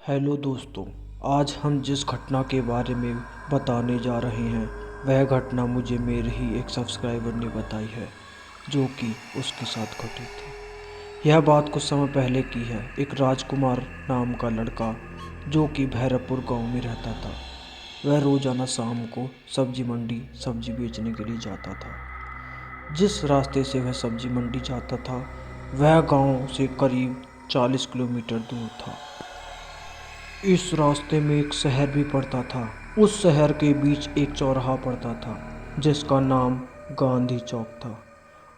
Hello दोस्तों, आज हम जिस घटना के बारे में बताने जा रहे हैं वह घटना मुझे मेरे ही एक सब्सक्राइबर ने बताई है जो कि उसके साथ घटी थी। यह बात कुछ समय पहले की है। एक राजकुमार नाम का लड़का जो कि भैरवपुर गांव में रहता था, वह रोज़ाना शाम को सब्जी मंडी सब्जी बेचने के लिए जाता था। जिस रास्ते से वह सब्जी मंडी जाता था वह गांव से करीब 40 किलोमीटर दूर था। इस रास्ते में एक शहर भी पड़ता था। उस शहर के बीच एक चौराहा पड़ता था जिसका नाम गांधी चौक था।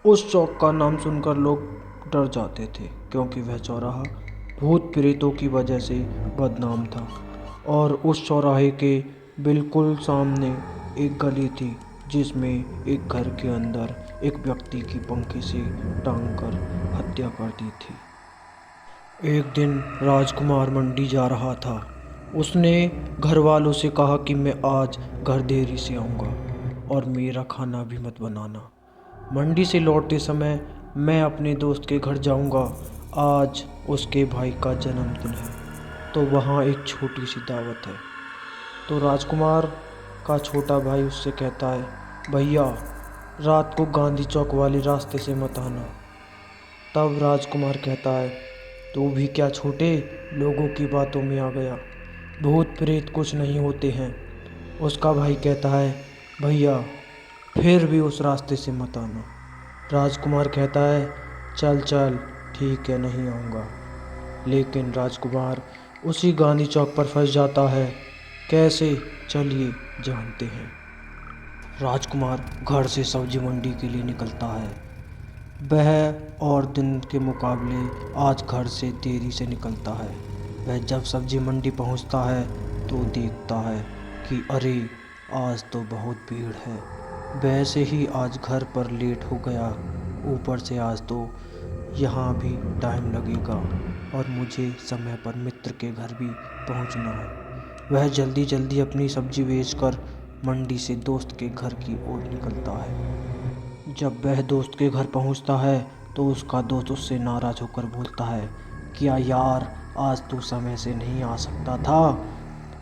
उस चौक का नाम सुनकर लोग डर जाते थे क्योंकि वह चौराहा भूत प्रेतों की वजह से बदनाम था। और उस चौराहे के बिल्कुल सामने एक गली थी जिसमें एक घर के अंदर एक व्यक्ति की पंखे से टांग कर हत्या कर दी थी। एक दिन राजकुमार मंडी जा रहा था। उसने घर वालों से कहा कि मैं आज घर देरी से आऊँगा और मेरा खाना भी मत बनाना। मंडी से लौटते समय मैं अपने दोस्त के घर जाऊँगा। आज उसके भाई का जन्मदिन है तो वहाँ एक छोटी सी दावत है। तो राजकुमार का छोटा भाई उससे कहता है, भैया रात को गांधी चौक वाले रास्ते से मत आना। तब राजकुमार कहता है, तू भी क्या छोटे लोगों की बातों में आ गया, भूत प्रेत कुछ नहीं होते हैं। उसका भाई कहता है, भैया फिर भी उस रास्ते से मत आना। राजकुमार कहता है, चल चल ठीक है, नहीं आऊँगा। लेकिन राजकुमार उसी गांधी चौक पर फंस जाता है। कैसे, चलिए जानते हैं। राजकुमार घर से सब्जी मंडी के लिए निकलता है। वह और दिन के मुकाबले आज घर से देरी से निकलता है। वह जब सब्जी मंडी पहुंचता है तो देखता है कि अरे आज तो बहुत भीड़ है। वैसे ही आज घर पर लेट हो गया, ऊपर से आज तो यहाँ भी टाइम लगेगा और मुझे समय पर मित्र के घर भी पहुँचना है। वह जल्दी जल्दी अपनी सब्जी बेचकर मंडी से दोस्त के घर की ओर निकलता है। जब वह दोस्त के घर पहुंचता है तो उसका दोस्त उससे नाराज़ होकर बोलता है, क्या यार आज तू समय से नहीं आ सकता था।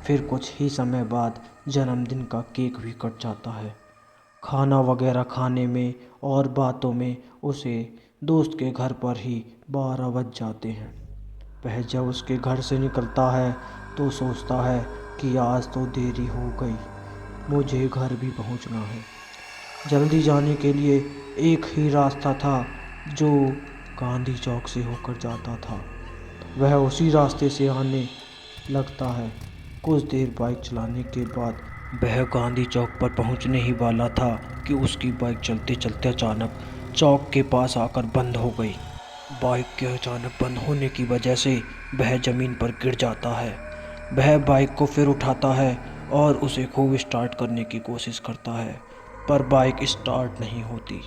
फिर कुछ ही समय बाद जन्मदिन का केक भी कट जाता है। खाना वगैरह खाने में और बातों में उसे दोस्त के घर पर ही 12 बज जाते हैं। वह जब उसके घर से निकलता है तो सोचता है कि आज तो देरी हो गई, मुझे घर भी पहुंचना है। जल्दी जाने के लिए एक ही रास्ता था जो गांधी चौक से होकर जाता था। वह उसी रास्ते से आने लगता है। कुछ देर बाइक चलाने के बाद वह गांधी चौक पर पहुंचने ही वाला था कि उसकी बाइक चलते चलते अचानक चौक के पास आकर बंद हो गई। बाइक के अचानक बंद होने की वजह से वह ज़मीन पर गिर जाता है। वह बाइक को फिर उठाता है और उसे खूब स्टार्ट करने की कोशिश करता है, पर बाइक स्टार्ट नहीं होती।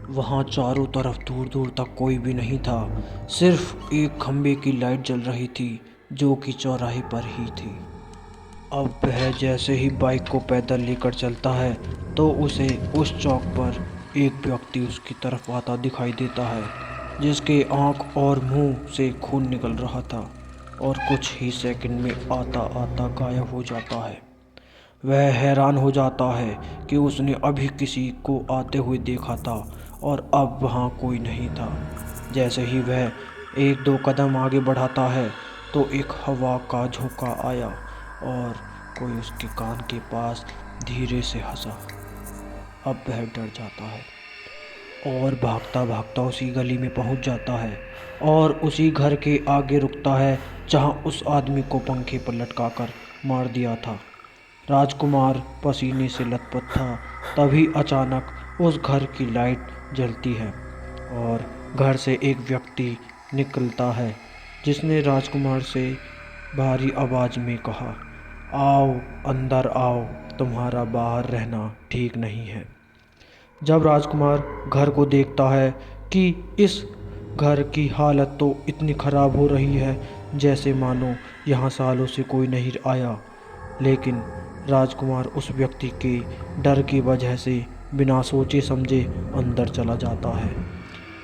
वहाँ चारों तरफ दूर दूर तक कोई भी नहीं था, सिर्फ एक खंबे की लाइट जल रही थी जो कि चौराहे पर ही थी। अब वह जैसे ही बाइक को पैदल लेकर चलता है तो उसे उस चौक पर एक व्यक्ति उसकी तरफ आता दिखाई देता है जिसके आँख और मुंह से खून निकल रहा था और कुछ ही सेकंड में आता आता गायब हो जाता है। वह हैरान हो जाता है कि उसने अभी किसी को आते हुए देखा था और अब वहाँ कोई नहीं था। जैसे ही वह एक दो कदम आगे बढ़ाता है तो एक हवा का झोंका आया और कोई उसके कान के पास धीरे से हंसा। अब वह डर जाता है और भागता भागता उसी गली में पहुंच जाता है और उसी घर के आगे रुकता है जहां उस आदमी को पंखे पर लटकाकर मार दिया था। राजकुमार पसीने से लथपथ था। तभी अचानक उस घर की लाइट जलती है और घर से एक व्यक्ति निकलता है जिसने राजकुमार से भारी आवाज़ में कहा, आओ अंदर आओ, तुम्हारा बाहर रहना ठीक नहीं है। जब राजकुमार घर को देखता है कि इस घर की हालत तो इतनी ख़राब हो रही है जैसे मानो यहाँ सालों से कोई नहीं आया, लेकिन राजकुमार उस व्यक्ति के डर की वजह से बिना सोचे समझे अंदर चला जाता है।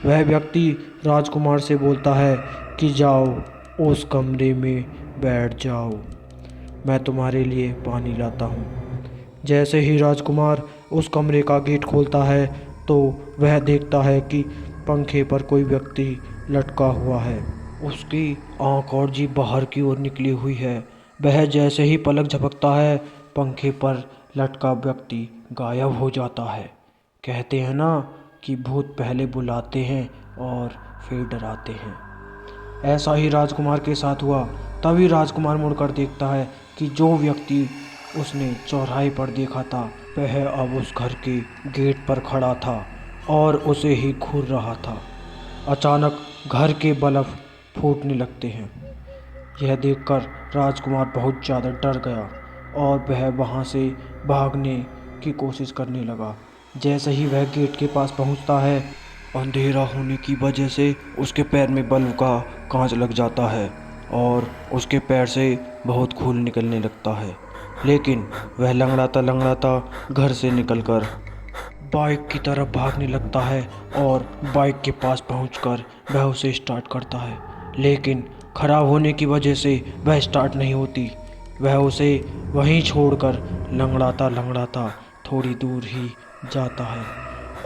वह व्यक्ति राजकुमार से बोलता है कि जाओ उस कमरे में बैठ जाओ, मैं तुम्हारे लिए पानी लाता हूँ। जैसे ही राजकुमार उस कमरे का गेट खोलता है तो वह देखता है कि पंखे पर कोई व्यक्ति लटका हुआ है। उसकी आंख और जीभ बाहर की ओर निकली हुई है। वह जैसे ही पलक झपकता है, पंखे पर लटका व्यक्ति गायब हो जाता है। कहते हैं ना कि भूत पहले बुलाते हैं और फिर डराते हैं। ऐसा ही राजकुमार के साथ हुआ। तभी राजकुमार मुड़कर देखता है कि जो व्यक्ति उसने चौराहे पर देखा था वह अब उस घर के गेट पर खड़ा था और उसे ही घूर रहा था। अचानक घर के बल्ब फूटने लगते हैं। यह देखकर राजकुमार बहुत ज़्यादा डर गया और वह वहाँ से भागने की कोशिश करने लगा। जैसे ही वह गेट के पास पहुँचता है, अंधेरा होने की वजह से उसके पैर में बल्ब का कांच लग जाता है और उसके पैर से बहुत खून निकलने लगता है। लेकिन वह लंगड़ाता लंगड़ाता घर से निकलकर बाइक की तरफ भागने लगता है और बाइक के पास पहुंचकर वह उसे स्टार्ट करता है, लेकिन खराब होने की वजह से वह स्टार्ट नहीं होती। वह उसे वहीं छोड़कर लंगड़ाता लंगड़ाता थोड़ी दूर ही जाता है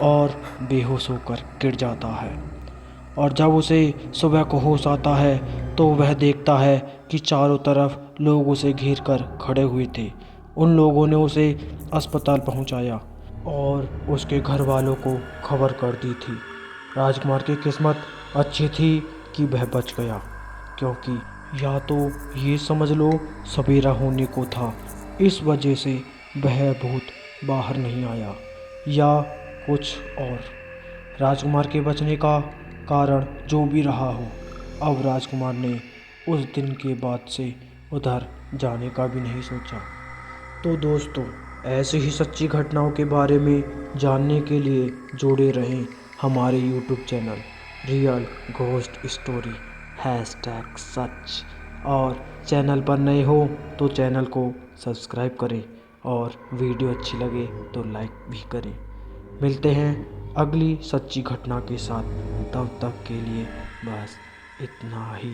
और बेहोश होकर गिर जाता है। और जब उसे सुबह को होश आता है तो वह देखता है कि चारों तरफ लोग उसे घेर कर खड़े हुए थे। उन लोगों ने उसे अस्पताल पहुंचाया और उसके घर वालों को खबर कर दी थी। राजकुमार की किस्मत अच्छी थी कि वह बच गया, क्योंकि या तो ये समझ लो सवेरा होने को था, इस वजह से वह भूत बाहर नहीं आया, या कुछ और। राजकुमार के बचने का कारण जो भी रहा हो, अब राजकुमार ने उस दिन के बाद से उधर जाने का भी नहीं सोचा। तो दोस्तों, ऐसे ही सच्ची घटनाओं के बारे में जानने के लिए जुड़े रहें हमारे YouTube channel real ghost story #सच। और चैनल पर नए हो तो चैनल को सब्सक्राइब करें और वीडियो अच्छी लगे तो लाइक भी करें। मिलते हैं अगली सच्ची घटना के साथ, तब तक के लिए बस इतना ही।